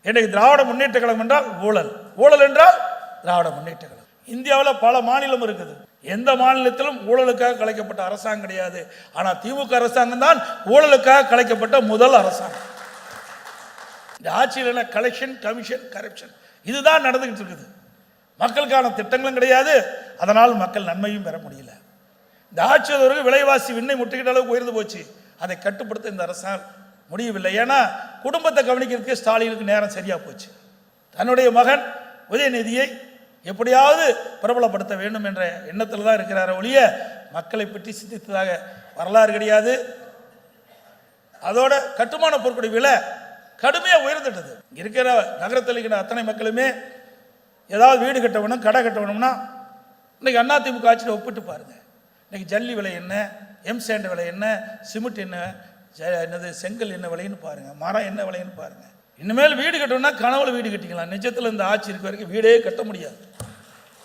இன்றைக்கு திராவிட முன்னேற்ற கழகம் என்றால் ஊழல், ஊழல் என்றால் திராவிட முன்னேற்ற கழகம். இந்தியாவில் பல மாநிலம் இருக்குது, எந்த மாநிலத்திலும் ஊழலுக்காக கலைக்கப்பட்ட அரசாங்கம் கிடையாது. ஆனால் திமுக அரசாங்கம் தான் ஊழலுக்காக கலைக்கப்பட்ட முதல் அரசாங்கம். இந்த ஆட்சியில் கலெக்ஷன், கமிஷன், கரப்ஷன் இதுதான் நடந்துகிட்டு இருக்குது. மக்களுக்கான திட்டங்களும் கிடையாது, அதனால் மக்கள் நன்மையும் பெற முடியல. இந்த ஆட்சியாளருக்கு விலைவாசி விண்ணை முட்டுகிட்ட அளவுக்கு உயர்ந்து போச்சு. அதை கட்டுப்படுத்த இந்த அரசால் முடியவில்லை. ஏன்னா குடும்பத்தை கவனிக்கிறதுக்கு ஸ்டாலினுக்கு நேரம் சரியா போச்சு. தன்னுடைய மகன் உதயநிதியை எப்படியாவது பிரபலப்படுத்த வேண்டும் என்ற எண்ணத்தில் தான் இருக்கிறார ஒழிய மக்களை பற்றி சிந்தித்ததாக வரலாறு கிடையாது. அதோட கட்டுமான பொருட்களுடைய விலை கடுமையாக உயர்ந்துட்டது. இருக்கிற நகரத்தில் இருக்கிற அத்தனை மக்களுமே ஏதாவது வீடு கட்ட வேணும், கடை கட்ட வேணும்னா இன்னைக்கு அதிமுக ஆட்சியில் ஒப்பிட்டு பாருங்க. இன்னைக்கு ஜல்லி விலை என்ன, எம்சாண்ட் விலை என்ன, சிமெண்ட் என்ன, என்னது செங்கல் என்ன விலைன்னு பாருங்க, மரம் என்ன விலைன்னு பாருங்க. இனிமேல் வீடு கட்டணும்னா கனவுல வீடு கட்டிக்கலாம். நிஜத்தில் இந்த ஆட்சி இருக்க வரைக்கும் வீடே கட்ட முடியாது.